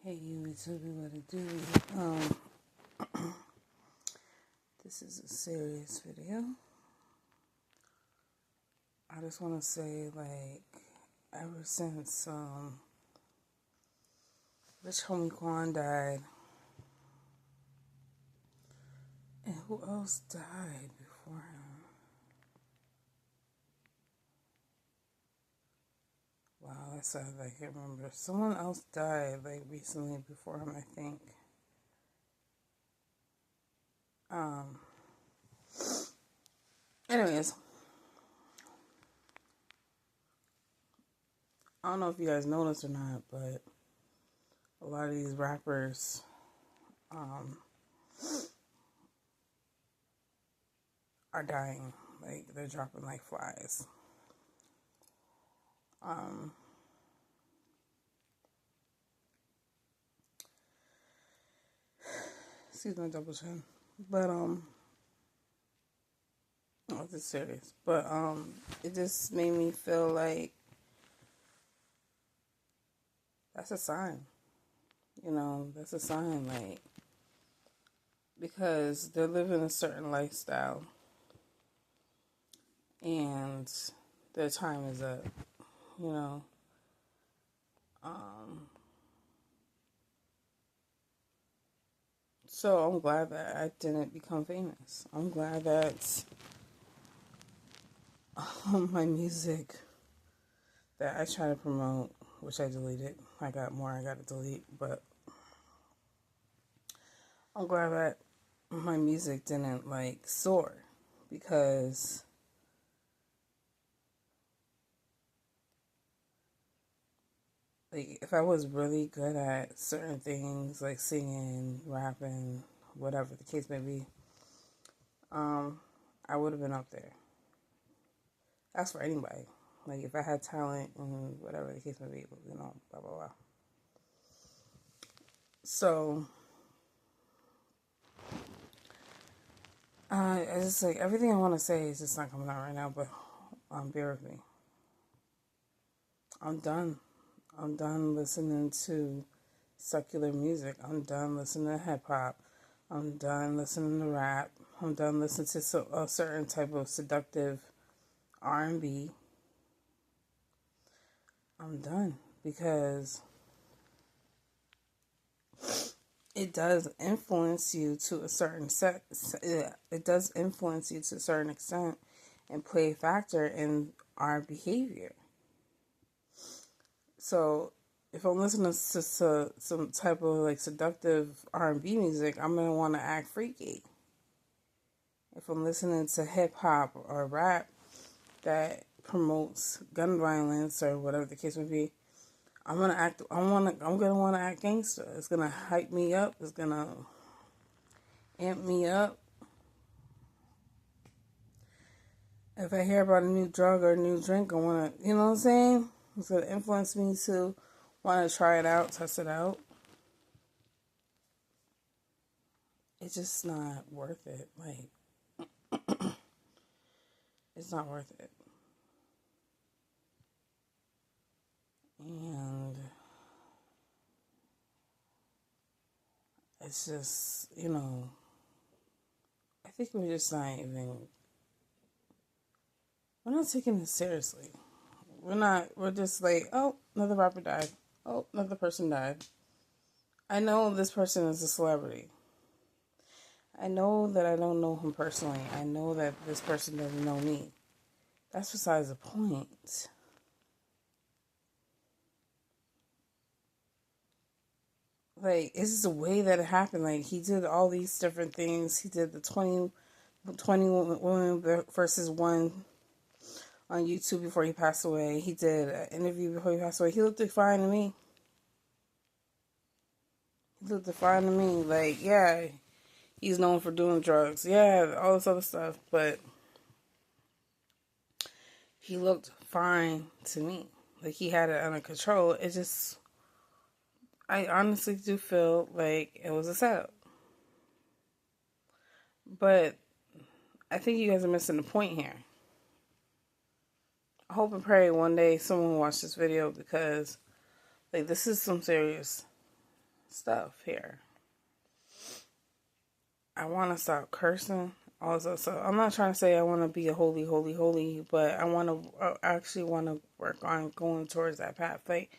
Hey YouTube, what to do? This is a serious video. I just want to say, ever since Rich Homie Quan died, and who else died before him? Wow, that's sad. I can't remember. Someone else died recently before him, I think. Anyways, I don't know if you guys noticed or not, but a lot of these rappers, are dying. They're dropping like flies. Excuse my double chin. But oh, this is serious. But it just made me feel like that's a sign. That's a sign, because they're living a certain lifestyle and their time is up, you know. So I'm glad that I didn't become famous. I'm glad that my music that I try to promote, which I deleted, I got to delete, but I'm glad that my music didn't soar, because if I was really good at certain things like singing, rapping, whatever the case may be, I would have been up there. That's for anybody. If I had talent and whatever the case may be, blah blah blah. So I just everything I want to say is just not coming out right now, but bear with me. I'm done. I'm done listening to secular music. I'm done listening to hip hop. I'm done listening to rap. I'm done listening to a certain type of seductive R&B. I'm done, because it does influence you to a certain it does influence you to a certain extent and play a factor in our behavior. So if I'm listening to some type of seductive R&B music, I'm gonna want to act freaky. If I'm listening to hip hop or rap that promotes gun violence or whatever the case may be, I'm gonna want to act gangster. It's gonna hype me up. It's gonna amp me up. If I hear about a new drug or a new drink, I wanna, you know what I'm saying? It's gonna influence me to want to try it out, test it out. It's just not worth it. It's not worth it. And it's just, I think we're just not even, we're not taking it seriously. We're just oh, another rapper died. Oh, another person died. I know this person is a celebrity. I know that I don't know him personally. I know that this person doesn't know me. That's besides the point. It's just the way that it happened. He did all these different things. He did the 20 women versus one on YouTube before he passed away. He did an interview before he passed away. He looked fine to me. Yeah, he's known for doing drugs. Yeah, all this other stuff. But he looked fine to me. He had it under control. It just, I honestly do feel like it was a setup. But I think you guys are missing the point here. I hope and pray one day someone will watch this video, because this is some serious stuff here. I want to stop cursing also. So I'm not trying to say I want to be a holy, but I actually want to work on going towards that path. Like,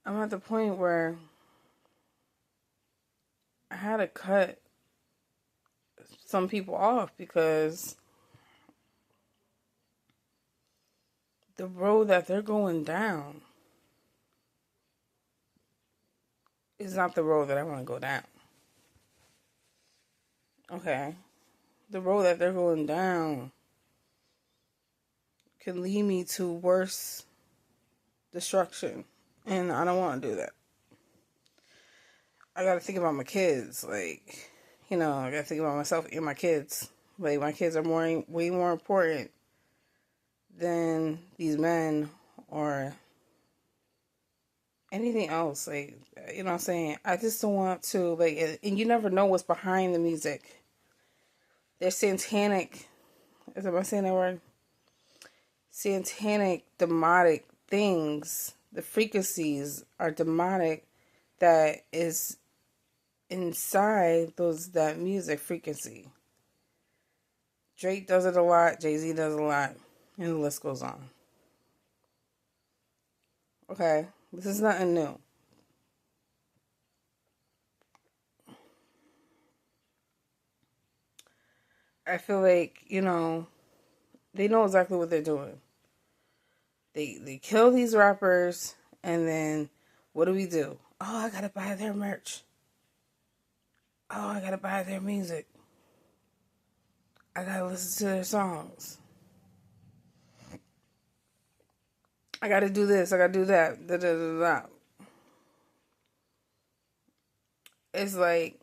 I'm at the point where I had to cut some people off because the road that they're going down is not the road that I want to go down. Okay. The road that they're going down can lead me to worse destruction. And I don't want to do that. I got to think about my kids. Like, I got to think about myself and my kids. Like, my kids are way more important than these men or anything else. Like, you know what I'm saying? I just don't want to, like, and you never know what's behind the music. There's satanic, am I saying that word? Satanic, demonic things. The frequencies are demonic that is inside that music frequency. Drake does it a lot, Jay-Z does it a lot, and the list goes on. Okay, this is nothing new. I feel like, they know exactly what they're doing. They kill these rappers, and then what do? Oh, I gotta buy their merch. Oh, I gotta buy their music. I gotta listen to their songs. I gotta do this. I gotta do that. Da, da, da, da. It's like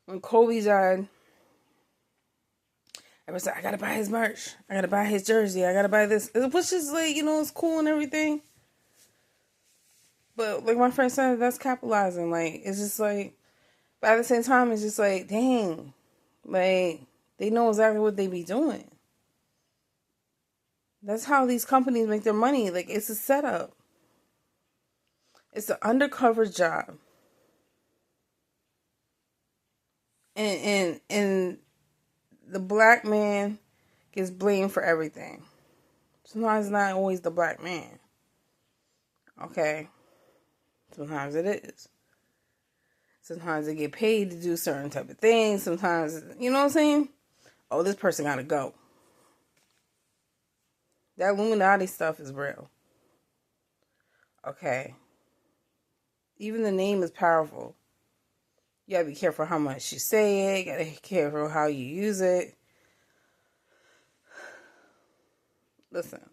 when Kobe died, everyone's like, I gotta buy his merch. I gotta buy his jersey. I gotta buy this. Which is like, it's cool and everything. But like my friend said, that's capitalizing. Like, it's just like, but at the same time, it's just like, dang. Like, they know exactly what they be doing. That's how these companies make their money. Like, it's a setup. It's an undercover job. And the black man gets blamed for everything. Sometimes it's not always the black man. Okay? Sometimes it is. Sometimes they get paid to do certain type of things. Sometimes, you know what I'm saying? Oh, this person gotta go. That Illuminati stuff is real. Okay. Even the name is powerful. You gotta be careful how much you say it. You gotta be careful how you use it. Listen.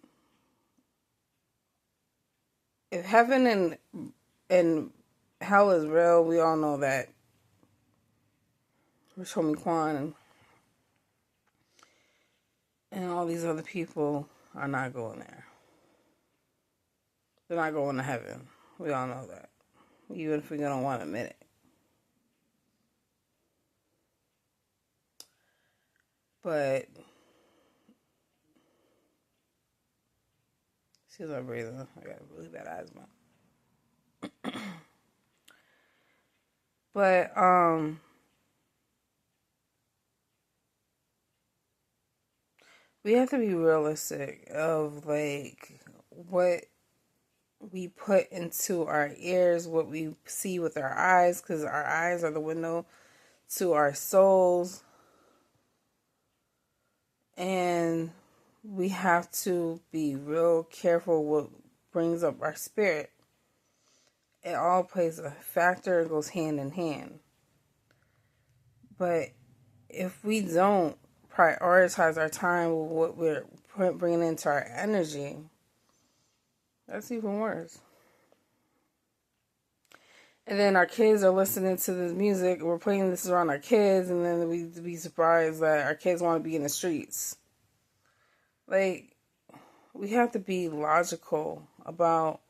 If heaven and hell is real, we all know that. Rashomie Kwan and all these other people are not going there. They're not going to heaven. We all know that. Even if we don't want to admit it. But excuse my breathing. I got really bad asthma. But we have to be realistic of like what we put into our ears, what we see with our eyes, because our eyes are the window to our souls. And we have to be real careful what brings up our spirit. It all plays a factor, it goes hand in hand. But if we don't prioritize our time with what we're bringing into our energy, that's even worse. And then our kids are listening to this music, we're playing this around our kids, and then we be surprised that our kids want to be in the streets. Like, we have to be logical about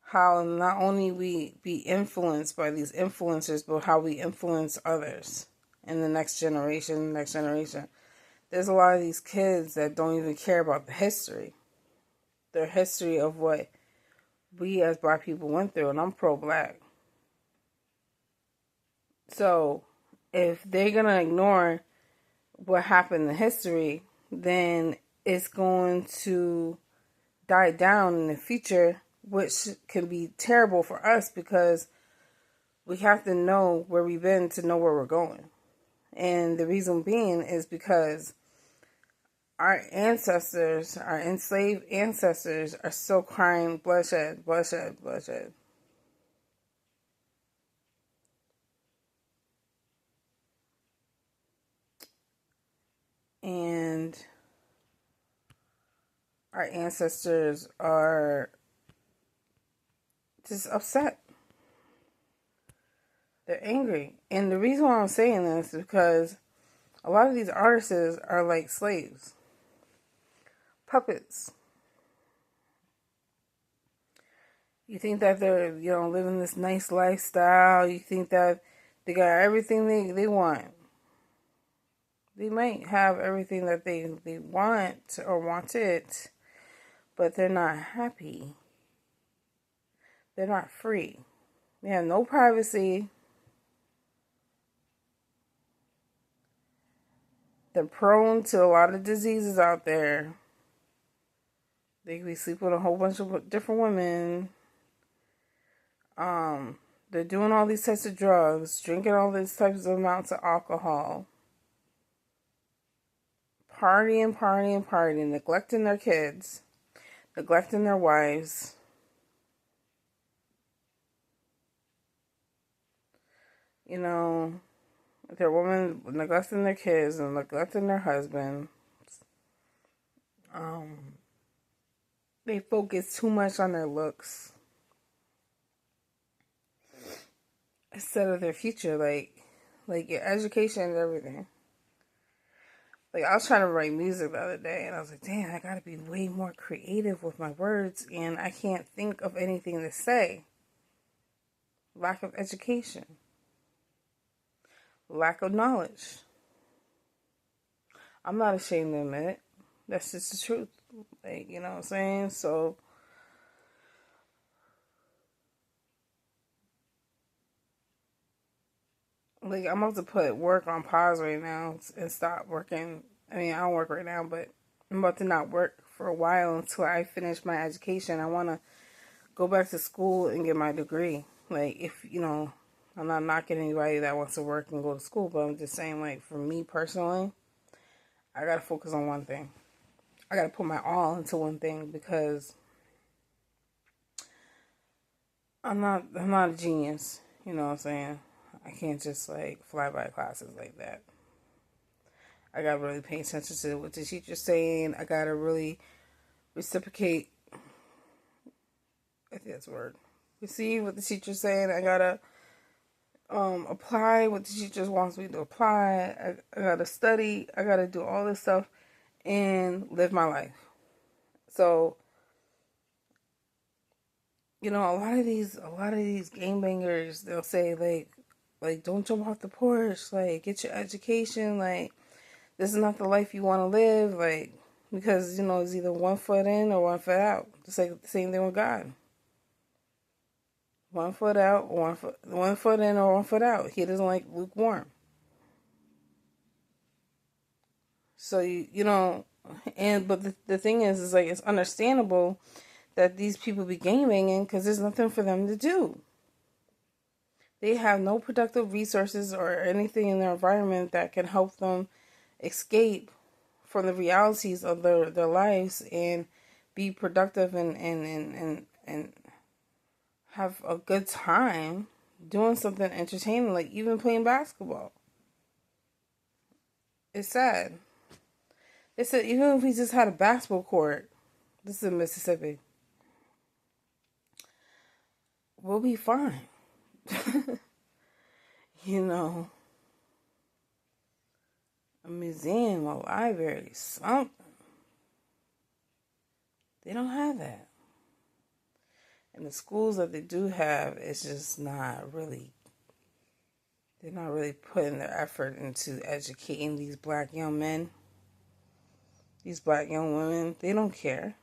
how not only we be influenced by these influencers, but how we influence others in the next generation. There's a lot of these kids that don't even care about the history. Their history of what we as black people went through, and I'm pro-black. So if they're going to ignore what happened in history, then it's going to die down in the future, which can be terrible for us because we have to know where we've been to know where we're going. And the reason being is because our ancestors, our enslaved ancestors, are still crying bloodshed, bloodshed, bloodshed. And our ancestors are just upset. They're angry. And the reason why I'm saying this is because a lot of these artists are like slaves, puppets. You think that they're, living this nice lifestyle. You think that they got everything they want. They might have everything that they want or wanted, but they're not happy. They're not free. They have no privacy. They're prone to a lot of diseases out there. They could be sleeping with a whole bunch of different women. They're doing all these types of drugs, drinking all these types of amounts of alcohol, partying, neglecting their kids, neglecting their wives. Their women neglecting their kids and neglecting their husband. They focus too much on their looks instead of their future, like your education and everything. Like, I was trying to write music the other day, and I was like, damn, I gotta be way more creative with my words, and I can't think of anything to say. Lack of education. Lack of knowledge. I'm not ashamed to admit it. That's just the truth. Like, you know what I'm saying? So, like, I'm about to put work on pause right now and stop working. I mean, I don't work right now, but I'm about to not work for a while until I finish my education. I want to go back to school and get my degree. Like, if, I'm not knocking anybody that wants to work and go to school, but I'm just saying, like, for me personally, I got to focus on one thing. I got to put my all into one thing because I'm not a genius. You know what I'm saying? I can't just, like, fly by classes like that. I got to really pay attention to what the teacher's saying. I got to really reciprocate. I think that's the word. Receive what the teacher's saying. I got to apply what the teacher wants me to apply. I gotta study. I gotta do all this stuff and live my life. So, a lot of these gangbangers, they'll say like don't jump off the porch, like get your education, like this is not the life you want to live, like because it's either 1 foot in or 1 foot out. It's like the same thing with God. 1 foot out, 1 foot in or 1 foot out. He doesn't like lukewarm. So but the thing is like it's understandable that these people be gangbanging because there's nothing for them to do. They have no productive resources or anything in their environment that can help them escape from the realities of their lives and be productive and have a good time doing something entertaining, like even playing basketball. It's sad. They said even if we just had a basketball court, this is in Mississippi, we'll be fine. A museum, a library, something. They don't have that. And the schools that they do have, it's just not really, they're not really putting their effort into educating these black young men, these black young women. They don't care.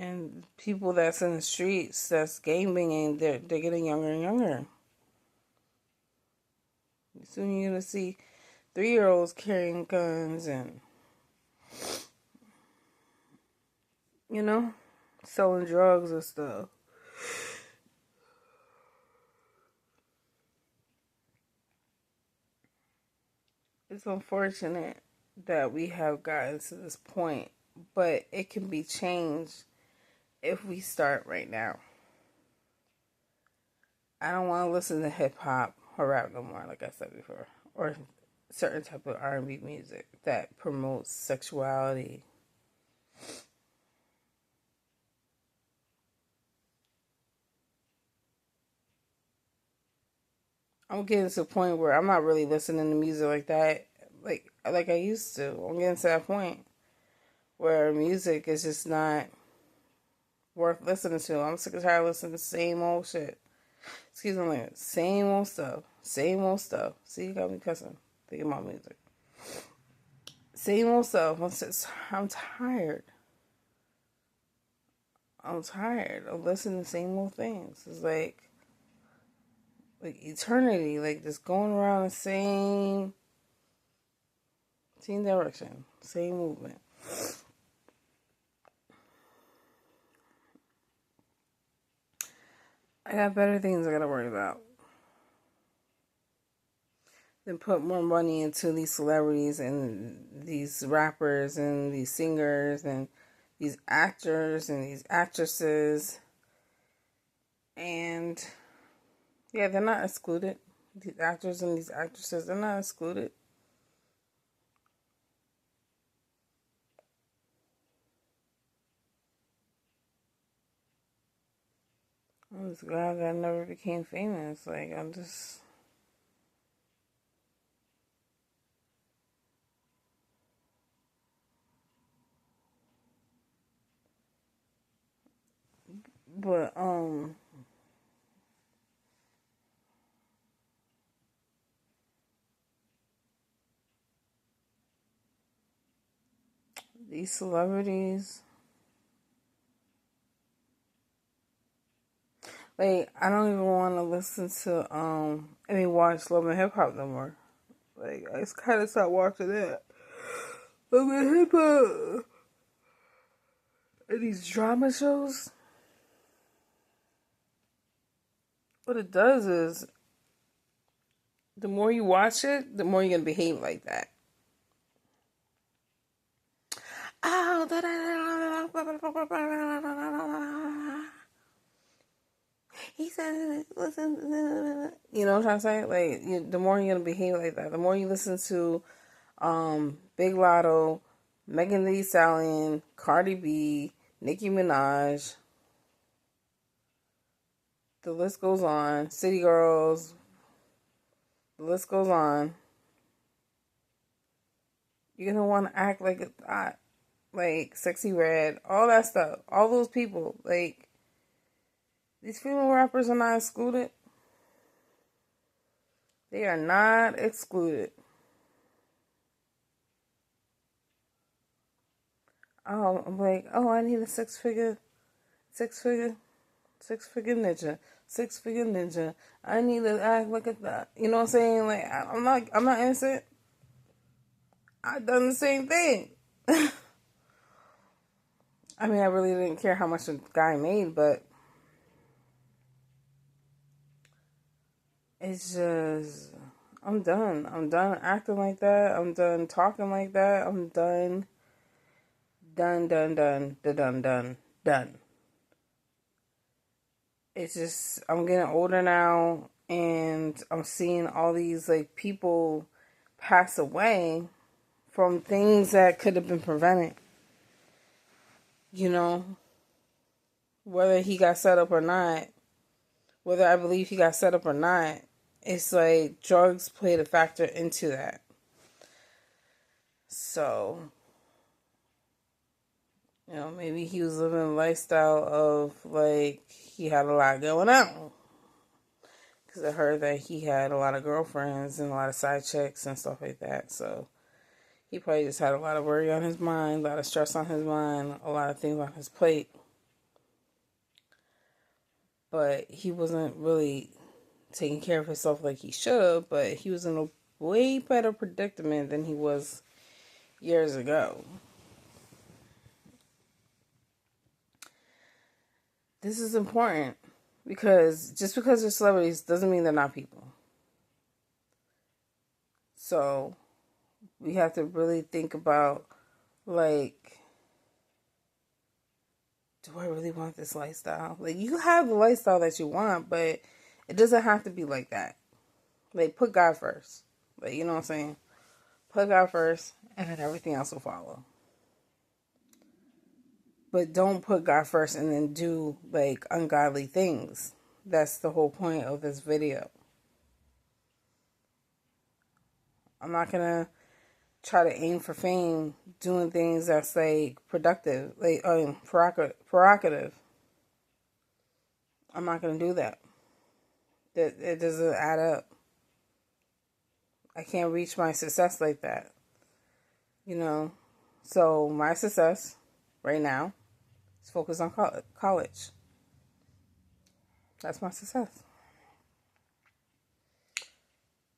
And people that's in the streets that's gang banging, they're getting younger and younger. Soon you're gonna see 3-year-olds carrying guns and, you know, selling drugs and stuff. It's unfortunate that we have gotten to this point, but it can be changed if we start right now. I don't want to listen to hip hop or rap no more, like I said before, or certain type of R&B music that promotes sexuality. I'm getting to a point where I'm not really listening to music like that, like I used to. I'm getting to that point where music is just not worth listening to. I'm sick and tired of listening to the same old shit. Excuse me, same old stuff. Same old stuff. See, you got me cussing. Thinking about music. Same old stuff. I'm tired. I'm tired of listening to the same old things. It's like eternity, like just going around the same direction, same movement. I got better things I gotta worry about than put more money into these celebrities and these rappers and these singers and these actors and these actresses. And yeah, they're not excluded. These actors and these actresses, they're not excluded. I'm just glad that I never became famous. Like, I'm just. But, these celebrities, like, I don't even want to listen to, watch Love and Hip Hop no more. Like, I just kind of stopped watching that. Love and Hip Hop. And these drama shows, what it does is, the more you watch it, the more you're going to behave like that. Oh, he said, listen, you know what I'm trying to say? Like, the more you're gonna behave like that, the more you listen to, Big Lotto, Megan Thee Stallion, Cardi B, Nicki Minaj, the list goes on, City Girls, the list goes on. You're gonna want to act like a thought, like Sexy Red, all that stuff, all those people, like. These female rappers are not excluded. They are not excluded. Oh, I'm like, oh, I need a six-figure ninja. Six-figure ninja. I need to act like a thot. You know what I'm saying? Like, I'm not innocent. I've done the same thing. I mean, I really didn't care how much the guy made, but it's just, I'm done. I'm done acting like that. I'm done talking like that. I'm done. Done, done, done, done, done, done. It's just, I'm getting older now, and I'm seeing all these, like, people pass away from things that could have been prevented. You know, whether he got set up or not, whether I believe he got set up or not, it's like drugs played a factor into that. So, you know, maybe he was living a lifestyle of, like, he had a lot going on. Because I heard that he had a lot of girlfriends and a lot of side chicks and stuff like that. So, he probably just had a lot of worry on his mind, a lot of stress on his mind, a lot of things on his plate. but he wasn't really taking care of himself like he should. But he was in a way better predicament than he was years ago. This is important because just because they're celebrities doesn't mean they're not people. So we have to really think about, like, do I really want this lifestyle? Like, you have the lifestyle that you want, but it doesn't have to be like that. Like, put God first. Like, you know what I'm saying? Put God first, and then everything else will follow. But don't put God first and then do, like, ungodly things. That's the whole point of this video. I'm not going to try to aim for fame doing things that's, like, productive, like, prerogative. I'm not going to do that. It doesn't add up. I can't reach my success like that. You know? So my success right now is focused on college. That's my success.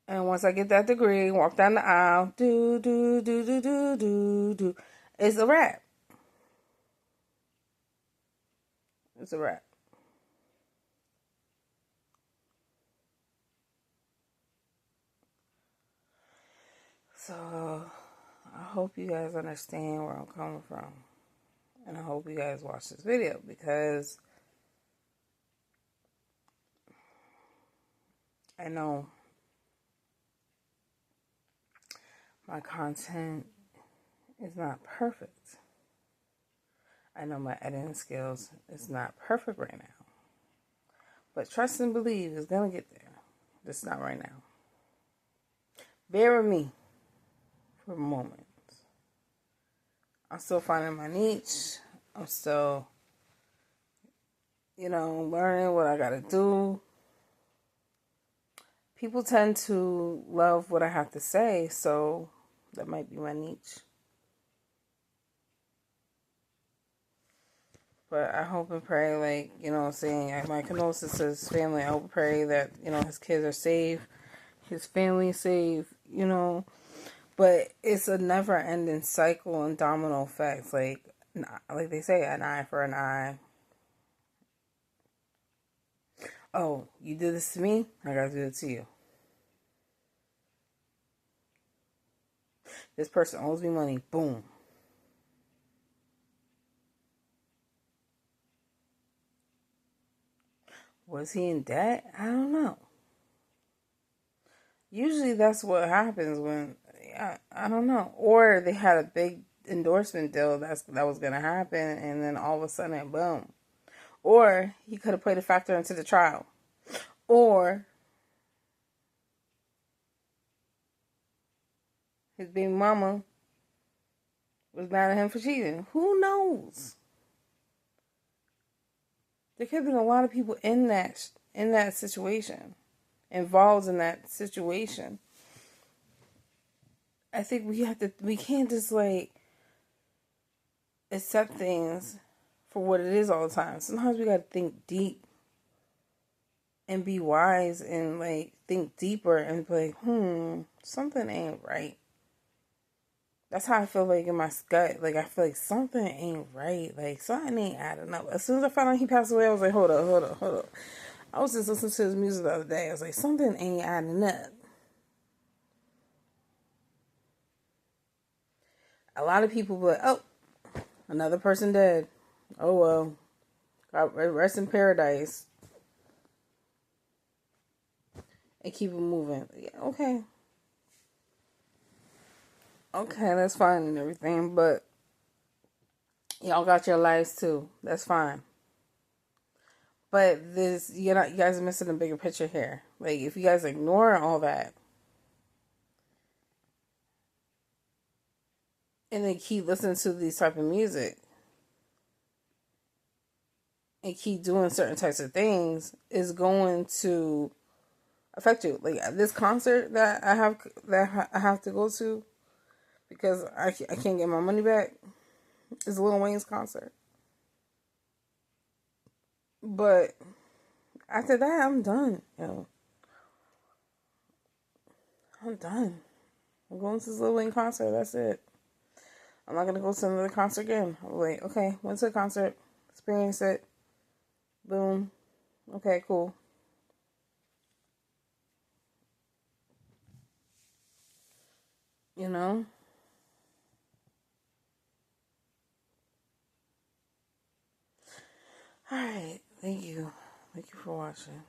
And once I get that degree, walk down the aisle, do, it's a wrap. It's a wrap. So I hope you guys understand where I'm coming from. And I hope you guys watch this video because I know my content is not perfect. I know my editing skills is not perfect right now. But trust and believe it's going to get there. Just not right now. Bear with me for a moment. I'm still finding my niche. I'm still, learning what I got to do. People tend to love what I have to say, so that might be my niche. But I hope and pray, my condolences to his family. I hope and pray that, his kids are safe, his family is safe, But it's a never-ending cycle and domino effects. Like they say, an eye for an eye. Oh, you did this to me? I gotta do it to you. This person owes me money. Boom. Was he in debt? I don't know. Usually that's what happens when, I don't know. Or they had a big endorsement deal that was going to happen, and then all of a sudden, boom. Or he could have played a factor into the trial. Or his baby mama was mad at him for cheating. Who knows? There could have been a lot of people in that situation, involved in that situation. I think we can't just accept things for what it is all the time. Sometimes we gotta think deep and be wise and think deeper and be like, something ain't right. That's how I feel in my gut. I feel like something ain't right. Something ain't adding up. As soon as I found out he passed away, I was like, hold up. I was just listening to his music the other day. I was like, something ain't adding up. A lot of people be like, oh, another person dead. Oh, well. God rest in paradise. And keep it moving. Yeah, okay. Okay, that's fine and everything, but y'all got your lives too. That's fine. But you guys are missing the bigger picture here. If you guys ignore all that and then keep listening to these type of music and keep doing certain types of things, is going to affect you. This concert that I have to go to because I can't get my money back is Lil Wayne's concert. But After that, I'm done. I'm done. I'm going to this Lil Wayne concert. That's it. I'm not gonna go to another concert again. I'm like, okay, went to a concert, experience it. Boom. Okay, cool. You know? Alright. Thank you. Thank you for watching.